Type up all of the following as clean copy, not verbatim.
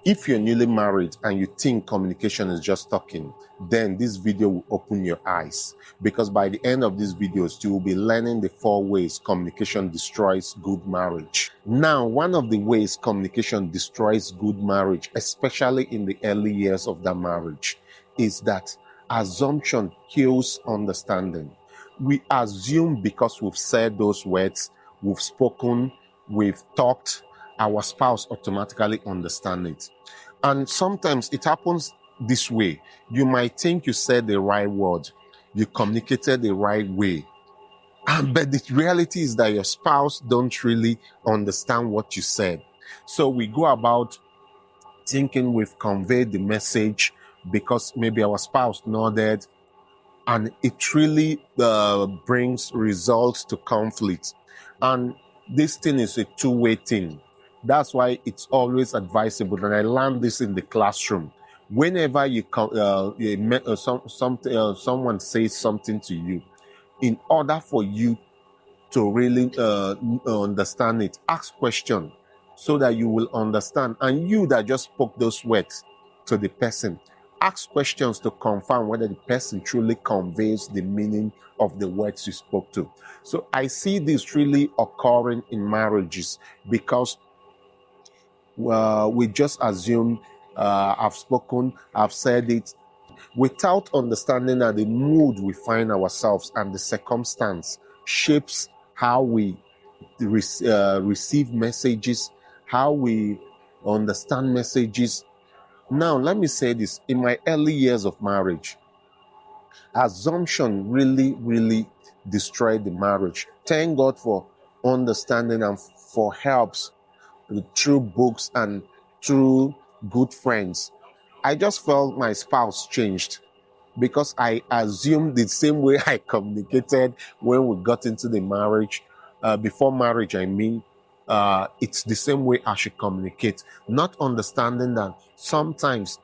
If you're newly married and you think communication is just talking, then this video will open your eyes, because by the end of these videos, you will be learning the 4 ways communication destroys good marriage. Now, one of the ways communication destroys good marriage, especially in the early years of the marriage, is that assumption kills understanding. We assume because we've said those words, we've spoken, we've talked, our spouse automatically understands it. And sometimes it happens this way. You might think you said the right word, you communicated the right way, but the reality is that your spouse don't really understand what you said. So we go about thinking we've conveyed the message because maybe our spouse nodded, and it really brings results to conflict. And this thing is a two-way thing. That's why it's always advisable, and I learned this in the classroom. Whenever someone says something to you, in order for you to really understand it, ask questions so that you will understand. And you that just spoke those words to the person, ask questions to confirm whether the person truly conveys the meaning of the words you spoke to. So I see this really occurring in marriages because we just assume I've spoken, I've said it, without understanding that the mood we find ourselves and the circumstance shapes how we receive messages, how we understand messages. Now, let me say this. In my early years of marriage, assumption really destroyed the marriage. Thank God for understanding and for helps through books and through good friends. I just felt my spouse changed because I assumed the same way I communicated when we got into the marriage. Before marriage, I mean, it's the same way I should communicate, not understanding that sometimes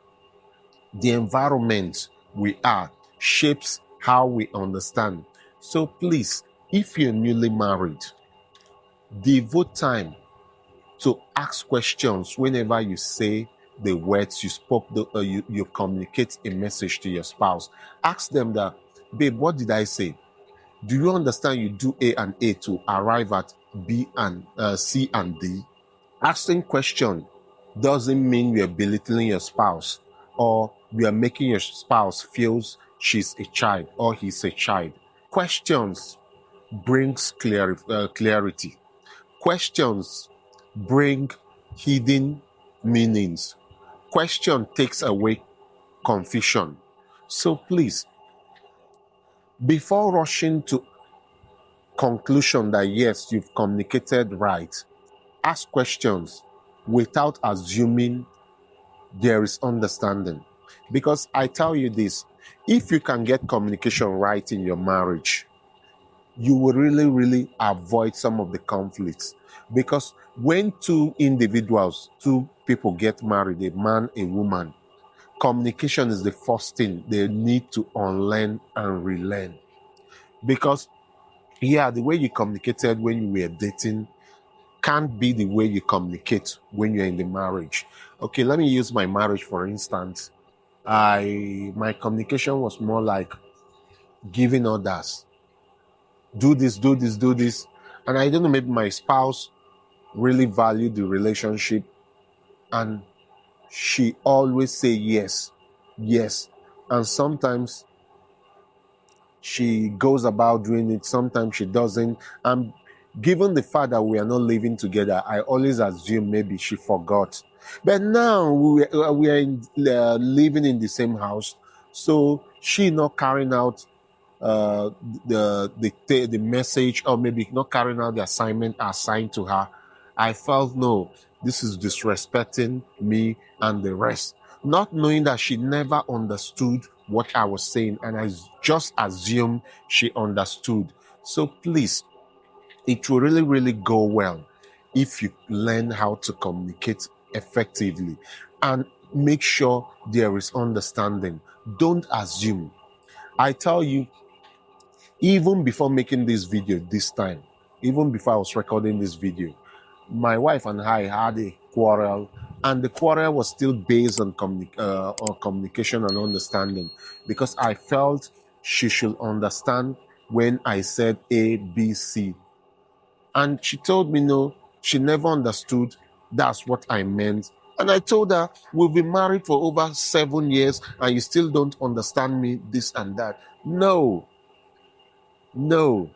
the environment we are shapes how we understand. So please, if you're newly married, devote time to ask questions whenever you say the words you spoke, you communicate a message to your spouse. Ask them that, babe, what did I say? Do you understand you do A and A to arrive at B and C and D? Asking question doesn't mean you're belittling your spouse or you are making your spouse feel she's a child or he's a child. Questions brings clarity. Questions bring hidden meanings. Question takes away confusion. So please, before rushing to conclusion that yes, you've communicated right, ask questions without assuming there is understanding. Because I tell you this, if you can get communication right in your marriage, you will really avoid some of the conflicts. Because when two people get married, a man, a woman, communication is the first thing they need to unlearn and relearn. Because, yeah, the way you communicated when you were dating can't be the way you communicate when you're in the marriage. Okay, let me use my marriage for instance. My communication was more like giving orders. Do this, do this, do this. And I don't know, maybe my spouse really valued the relationship and she always say yes, yes. And sometimes she goes about doing it, sometimes she doesn't. And given the fact that we are not living together, I always assume maybe she forgot. But now we are living in the same house, so she not carrying out the message, or maybe not carrying out the assignment assigned to her. I felt, no, this is disrespecting me and the rest, not knowing that she never understood what I was saying, and I just assumed she understood. So please, it will really go well if you learn how to communicate effectively and make sure there is understanding. Don't assume. I tell you, even before making this video this time, even before I was recording this video, my wife and I had a quarrel And the quarrel was still based on communication and understanding, because I felt she should understand when I said A, B, C. And she told me no, she never understood that's what I meant. And I told her, we've been married for over 7 years and you still don't understand me, this and that. No, no,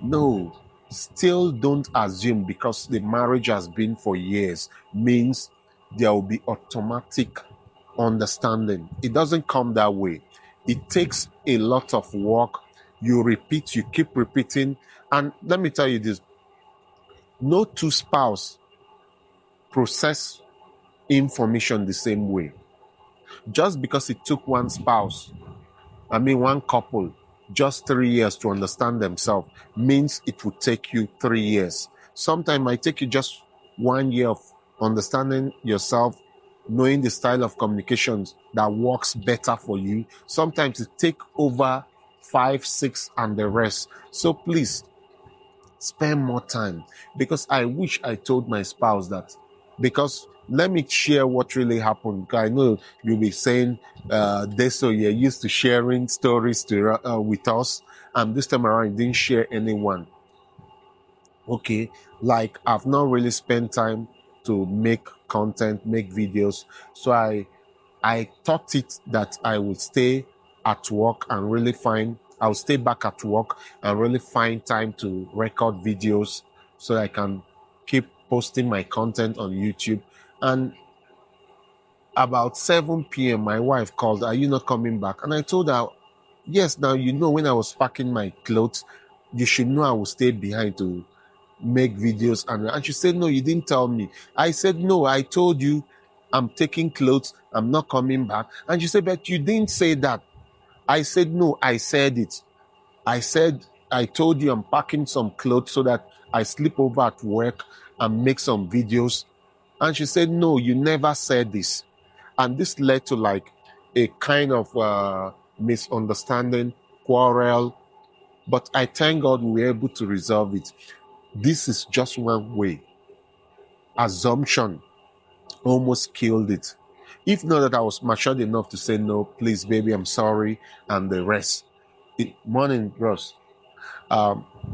no. Still don't assume because the marriage has been for years means there will be automatic understanding. It doesn't come that way. It takes a lot of work. You repeat, you keep repeating. And let me tell you this, no two spouse process information the same way. Just because it took one couple, just 3 years to understand themselves means it would take you 3 years. Sometimes it might take you just 1 year of understanding yourself, knowing the style of communications that works better for you. Sometimes it takes over 5, 6, and the rest. So please, spend more time, because I wish I told my spouse that. Because let me share what really happened. I know you'll be saying, Deso, you're used to sharing stories with us, and this time around you didn't share anyone. Okay, like I've not really spent time to make content, make videos. So I thought it that I would stay at work and really I'll stay back at work and really find time to record videos so I can keep posting my content on YouTube. And about 7 p.m., my wife called, are you not coming back? And I told her, yes, now you know when I was packing my clothes, you should know I will stay behind to make videos. And she said, no, you didn't tell me. I said, no, I told you I'm taking clothes, I'm not coming back. And she said, but you didn't say that. I said, no, I said it. I said, I told you I'm packing some clothes so that I sleep over at work and make some videos. And she said, no, you never said this. And this led to like a kind of misunderstanding, quarrel. But I thank God we were able to resolve it. This is just one way. Assumption almost killed it. If not that I was matured enough to say, no, please, baby, I'm sorry, and the rest. Morning, Ross.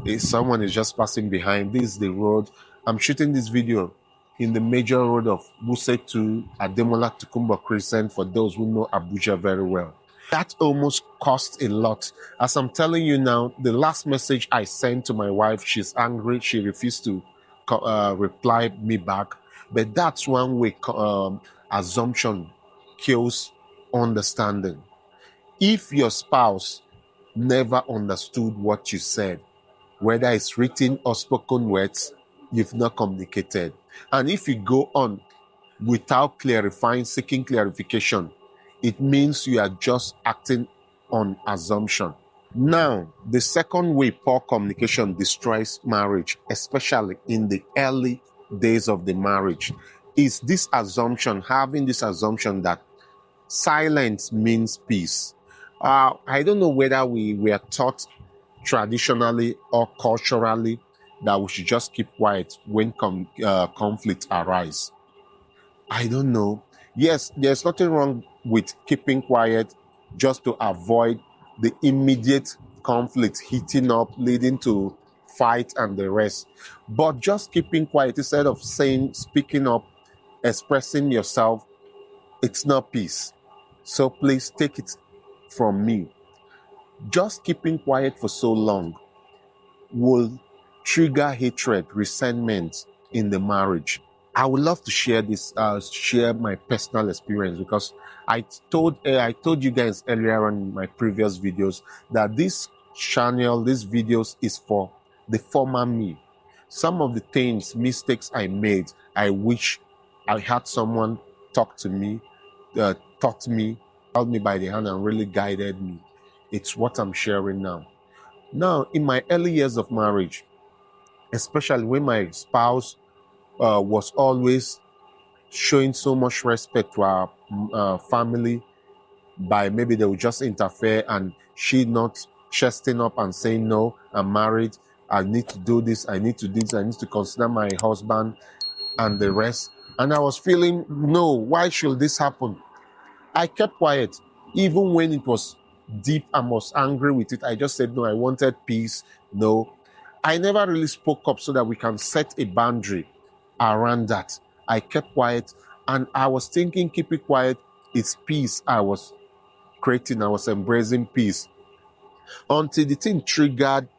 If someone is just passing behind, this is the road. I'm shooting this video in the major road of Wuse to Ademola Tukumba Crescent, for those who know Abuja very well. That almost cost a lot. As I'm telling you now, the last message I sent to my wife, she's angry. She refused to reply me back. But that's one way assumption kills understanding. If your spouse never understood what you said, whether it's written or spoken words, you've not communicated. And if you go on without clarifying, seeking clarification, it means you are just acting on assumption. Now, the second way poor communication destroys marriage, especially in the early days of the marriage, is this assumption, having this assumption that silence means peace. I don't know whether we were taught traditionally or culturally that we should just keep quiet when conflict arise. I don't know. Yes, there's nothing wrong with keeping quiet just to avoid the immediate conflict heating up, leading to fight and the rest. But just keeping quiet instead of speaking up, expressing yourself, it's not peace. So please take it from me. Just keeping quiet for so long will trigger hatred, resentment in the marriage. I would love to share this, share my personal experience, because I told you guys earlier on in my previous videos that this channel, these videos is for the former me. Some of the things, mistakes I made, I wish I had someone talk to me, taught me, held me by the hand and really guided me. It's what I'm sharing now. Now, in my early years of marriage, especially when my spouse was always showing so much respect to our family, by maybe they would just interfere and she not chesting up and saying, no, I'm married, I need to do this, I need to consider my husband and the rest. And I was feeling, no, why should this happen? I kept quiet. Even when it was deep and was angry with it, I just said, no, I wanted peace. No. I never really spoke up so that we can set a boundary around that. I kept quiet, and I was thinking, keep it quiet. It's peace I was creating. I was embracing peace. Until the thing triggered,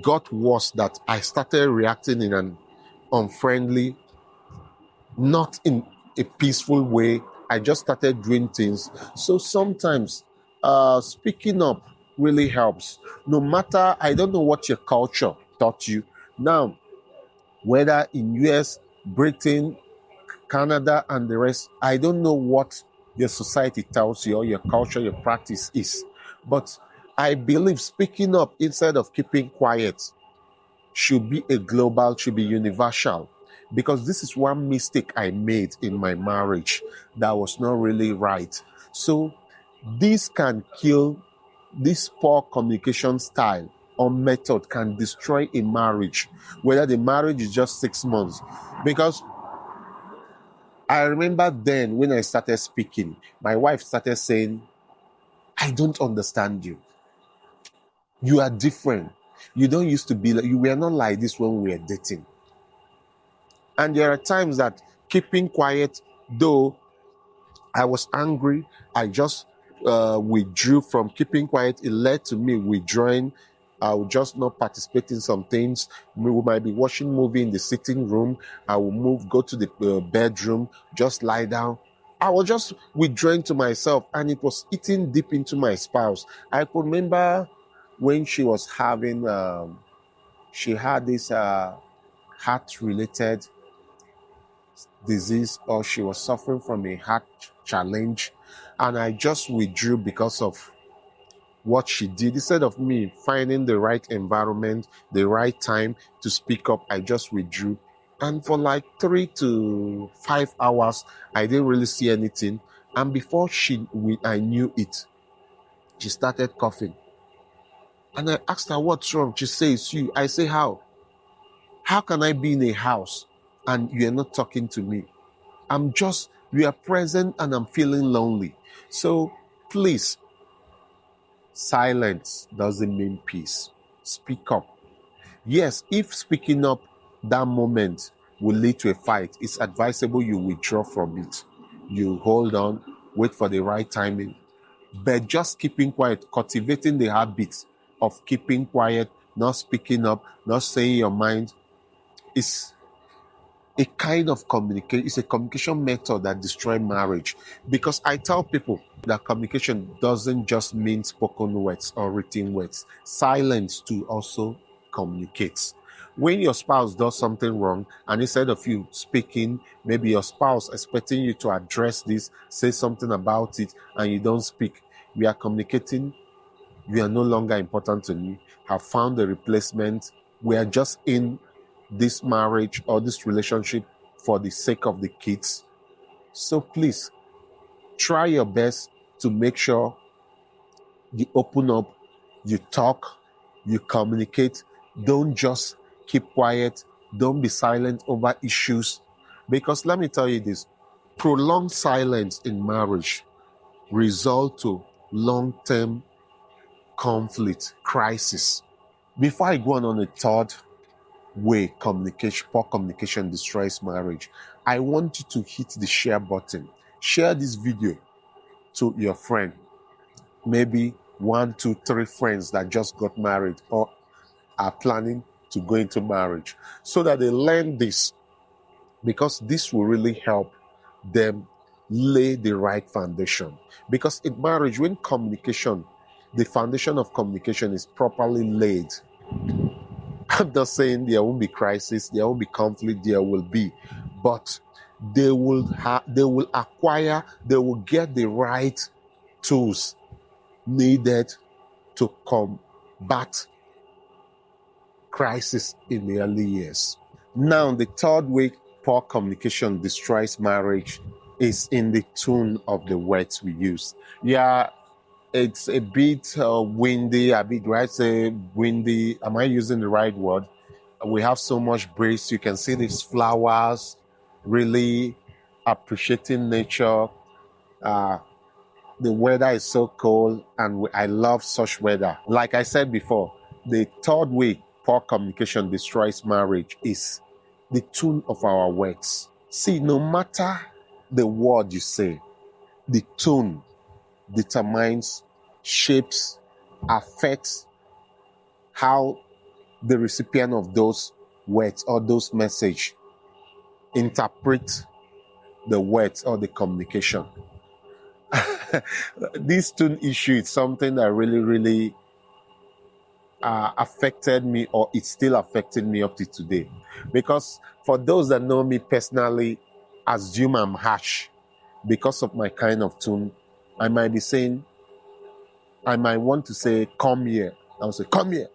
got worse, that I started reacting in an unfriendly, not in a peaceful way. I just started doing things. So sometimes speaking up really helps. No matter, I don't know what your culture taught you. Now, whether in US, Britain, Canada, and the rest, I don't know what your society tells you or your culture, your practice is. But I believe speaking up instead of keeping quiet should be a global, should be universal. Because this is one mistake I made in my marriage that was not really right. So this can kill, this poor communication style or method can destroy a marriage, whether the marriage is just 6 months. Because I remember then when I started speaking, my wife started saying, I don't understand you. You are different. You don't used to be like, you were not like this when we were dating. And there are times that keeping quiet, though I was angry, I just withdrew from keeping quiet. It led to me withdrawing. I would just not participate in some things. We might be watching movie in the sitting room. I will go to the bedroom, just lie down. I was just withdrawing to myself, and it was eating deep into my spouse. I could remember when she was having, she had this heart-related disease, or she was suffering from a heart challenge, and I just withdrew because of what she did. Instead of me finding the right environment, the right time to speak up, I just withdrew. And for like 3 to 5 hours, I didn't really see anything. And before I knew it, she started coughing. And I asked her, what's wrong? She says, you. I say, how? How can I be in a house and you're not talking to me? We are present and I'm feeling lonely. So please, silence doesn't mean peace. Speak up. Yes, if speaking up that moment will lead to a fight, it's advisable you withdraw from it. You hold on, wait for the right timing. But just keeping quiet, cultivating the habit of keeping quiet, not speaking up, not saying your mind, is a kind of communication. It's a communication method that destroys marriage. Because I tell people that communication doesn't just mean spoken words or written words. Silence too also communicates. When your spouse does something wrong, and instead of you speaking, maybe your spouse expecting you to address this, say something about it, and you don't speak, we are communicating. You are no longer important to me. Have found a replacement. We are just in this marriage or this relationship for the sake of the kids. So please, try your best to make sure you open up, you talk, you communicate. Don't just keep quiet. Don't be silent over issues. Because let me tell you this, prolonged silence in marriage result to long-term conflict, crisis. Before I go on a third way poor communication destroys marriage, I want you to hit the share button. Share this video to your friend, maybe 1, 2, 3 friends that just got married or are planning to go into marriage, so that they learn this, because this will really help them lay the right foundation. Because in marriage, when the foundation of communication is properly laid, I'm not saying there won't be crisis, there won't be conflict, there will be, but they will get the right tools needed to combat crisis in the early years. Now, the third way poor communication destroys marriage is in the tone of the words we use. Yeah, it's a bit windy, a bit, right? Say windy. Am I using the right word? We have so much breeze. You can see these flowers. really appreciating nature. The weather is so cold, and I love such weather. Like I said before, the third way poor communication destroys marriage is the tone of our words. See, no matter the word you say, the tone determines, shapes, affects how the recipient of those words or those message interpret the words or the communication. This tone issue is something that really affected me, or it's still affecting me up to today. Because for those that know me personally, assume I'm harsh because of my kind of tone. I might want to say, come here. I'll say, come here.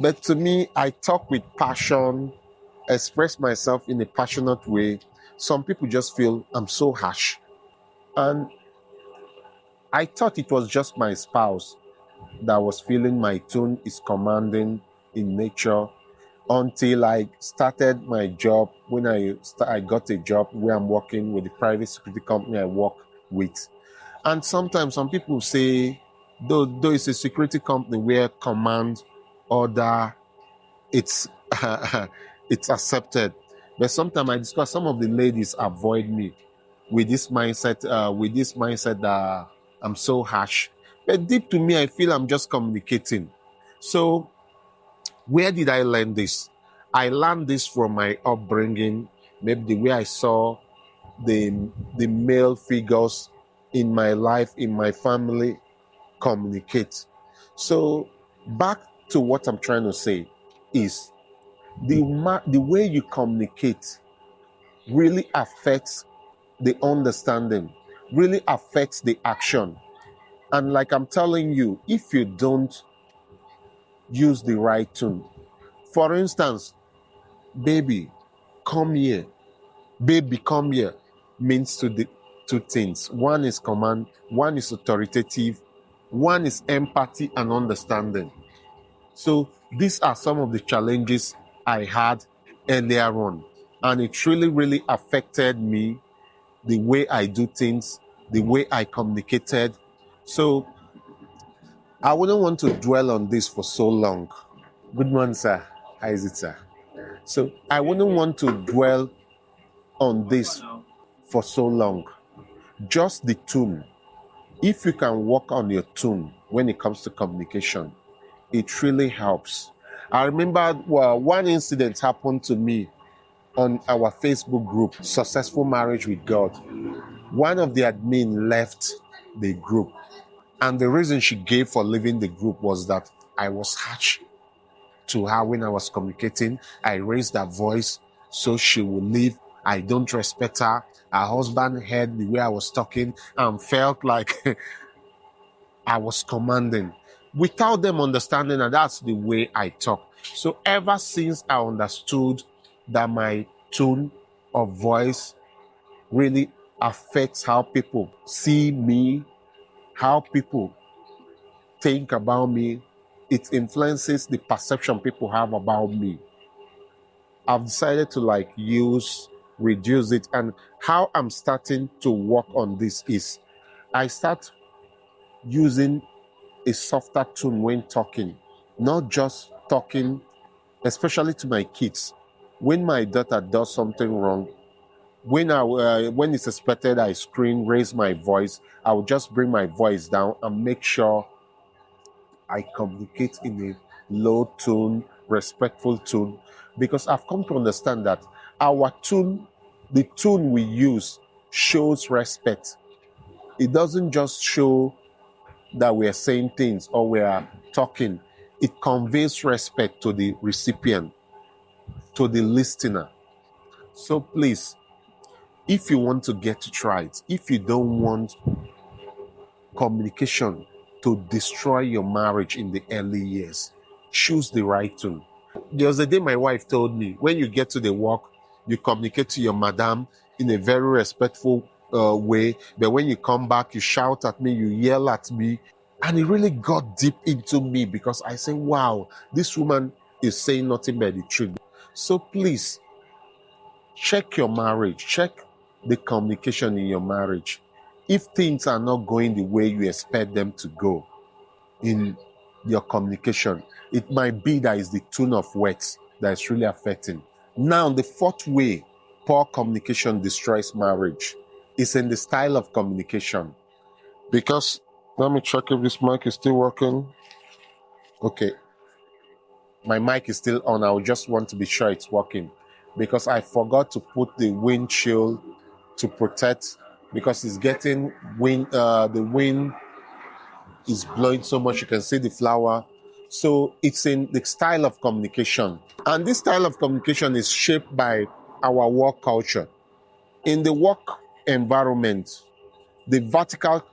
But to me, I talk with passion, express myself in a passionate way. Some people just feel I'm so harsh. And I thought it was just my spouse that was feeling my tone is commanding in nature, until I started my job. When I got a job where I'm working with the private security company I work with. And sometimes some people say, though it's a security company where command, order, it's it's accepted. But sometimes I discuss, some of the ladies avoid me with this mindset that I'm so harsh. But deep to me, I feel I'm just communicating. So where did I learn this? I learned this from my upbringing, maybe the way I saw the male figures in my life, in my family, communicate. So back to what I'm trying to say is the way you communicate really affects the understanding, really affects the action. And like I'm telling you, if you don't use the right tone, for instance, baby, come here. Baby, come here means two things. One is command, one is authoritative, one is empathy and understanding. So these are some of the challenges I had earlier on. And it really affected me, the way I do things, the way I communicated. So I wouldn't want to dwell on this for so long. Good morning, sir. How is it, sir? So I wouldn't want to dwell on this for so long. Just the tone. If you can work on your tone when it comes to communication, it really helps. I remember one incident happened to me on our Facebook group, Successful Marriage with God. One of the admin left the group, and the reason she gave for leaving the group was that I was harsh to her when I was communicating. I raised her voice, so she would leave. I don't respect her. Her husband heard the way I was talking and felt like I was commanding, without them understanding that that's the way I talk. So ever since I understood that my tone of voice really affects how people see me, how people think about me, it influences the perception people have about me. I've decided to reduce it. And how I'm starting to work on this is I start using a softer tone when talking, not just talking, especially to my kids. When my daughter does something wrong, when it's expected I scream, raise my voice, I will just bring my voice down and make sure I communicate in a low tone, respectful tone, because I've come to understand that our tone, the tone we use, shows respect. It doesn't just show that we are saying things or we are talking. It conveys respect to the recipient, to the listener. So please, if you want to get it right, if you don't want communication to destroy your marriage in the early years, choose the right tone. There was a day my wife told me, when you get to the work, you communicate to your madam in a very respectful way, but when you come back, you shout at me, you yell at me. And it really got deep into me, because I say, wow, this woman is saying nothing but the truth. So please, check your marriage, check the communication in your marriage. If things are not going the way you expect them to go in your communication, it might be that it's the tone of words that is really affecting. Now, the fourth way poor communication destroys marriage is in the style of communication. Because, let me check if this mic is still working. Okay. My mic is still on. I just want to be sure it's working because I forgot to put the windshield to protect, because it's getting wind. The wind is blowing so much you can see the flower. So it's in the style of communication, and this style of communication is shaped by our work culture. In the work environment, the vertical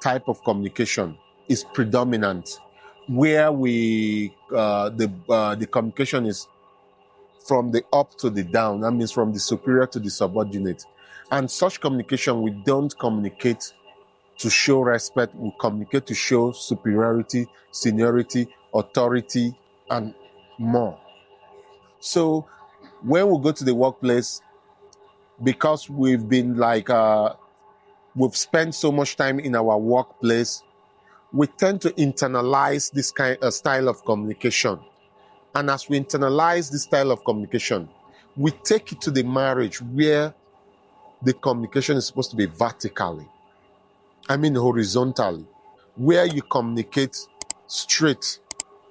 type of communication is predominant, where the communication is from the up to the down. That means from the superior to the subordinate. And such communication, we don't communicate to show respect. We communicate to show superiority, seniority, authority, and more. So when we go to the workplace, because we've been we've spent so much time in our workplace, we tend to internalize this kind of style of communication. And as we internalize this style of communication, we take it to the marriage where the communication is supposed to be vertically. I mean horizontally, where you communicate straight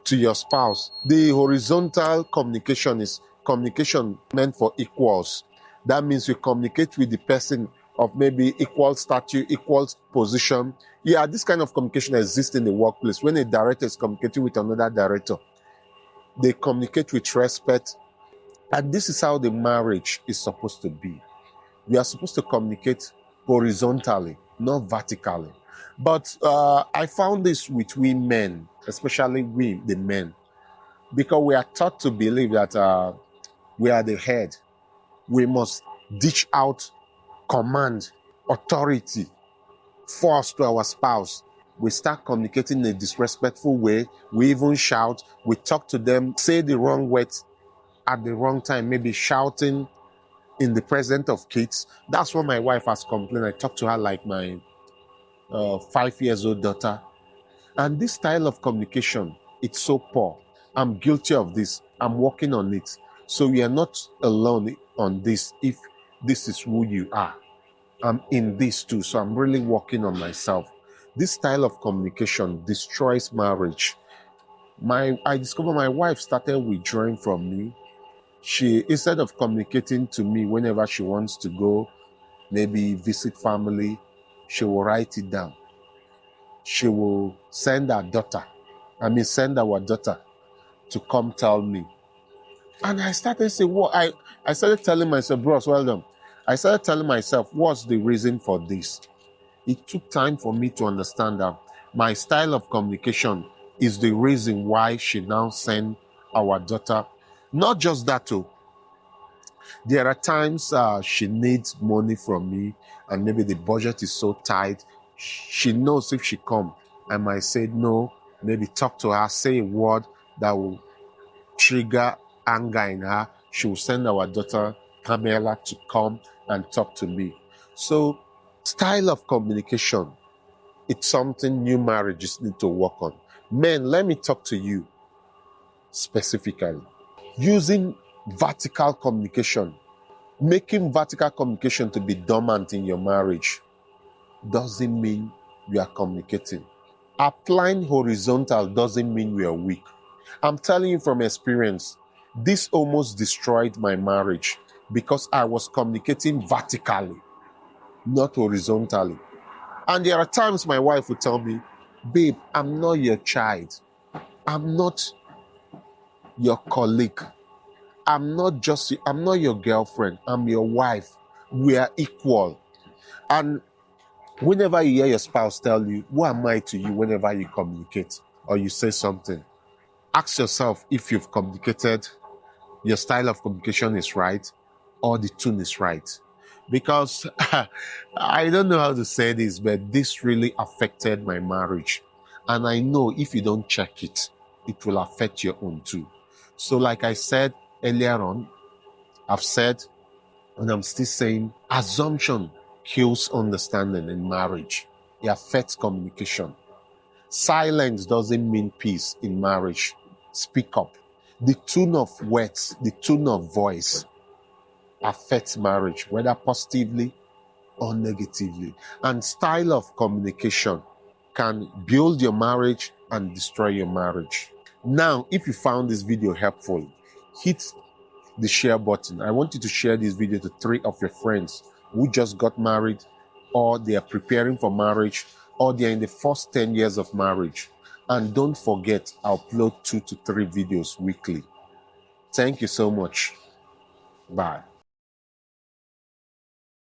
to your spouse. The horizontal communication is communication meant for equals. That means you communicate with the person of maybe equal stature, equal position. Yeah, this kind of communication exists in the workplace. When a director is communicating with another director, they communicate with respect. And this is how the marriage is supposed to be. We are supposed to communicate horizontally, not vertically. But I found this with we men, especially we, the men, because we are taught to believe that we are the head. We must dish out command, authority, force to our spouse. We start communicating in a disrespectful way. We even shout. We talk to them, say the wrong words at the wrong time, maybe shouting in the presence of kids. That's what my wife has complained. I talk to her like my 5-year-old daughter. And this style of communication, it's so poor. I'm guilty of this. I'm working on it. So we are not alone on this if this is who you are. I'm in this too, so I'm really working on myself. This style of communication destroys marriage. I discovered my wife started withdrawing from me. She, instead of communicating to me whenever she wants to go, maybe visit family, she will write it down. She will send our daughter to come tell me. And I started saying, I started telling myself, bros, well done. I started telling myself, what's the reason for this? It took time for me to understand that my style of communication is the reason why she now sent our daughter. Not just that too. There are times she needs money from me and maybe the budget is so tight. She knows if she come, I might say no, maybe talk to her, say a word that will trigger anger in her. She will send our daughter, Pamela, to come and talk to me. So style of communication, it's something new marriages need to work on. Men, let me talk to you specifically. Using vertical communication, making vertical communication to be dominant in your marriage doesn't mean you are communicating. Applying horizontal doesn't mean we are weak. I'm telling you from experience, this almost destroyed my marriage because I was communicating vertically, not horizontally. And there are times my wife would tell me, babe, I'm not your child. I'm not your colleague. I'm not your girlfriend. I'm your wife. We are equal. And whenever you hear your spouse tell you, who am I to you whenever you communicate or you say something, ask yourself if you've communicated, your style of communication is right, or the tune is right. Because I don't know how to say this, but this really affected my marriage. And I know if you don't check it, it will affect your own too. So like I said earlier on, I've said And I'm still saying assumption kills understanding in marriage. It affects communication. Silence doesn't mean peace in marriage. Speak up. The tone of words, the tone of voice affects marriage, whether positively or negatively. And style of communication can build your marriage and destroy your marriage. Now, if you found this video helpful, hit the share button. I want you to share this video to 3 of your friends who just got married, or they are preparing for marriage, or they are in the first 10 years of marriage. And don't forget, I upload 2 to 3 videos weekly. Thank you so much. Bye.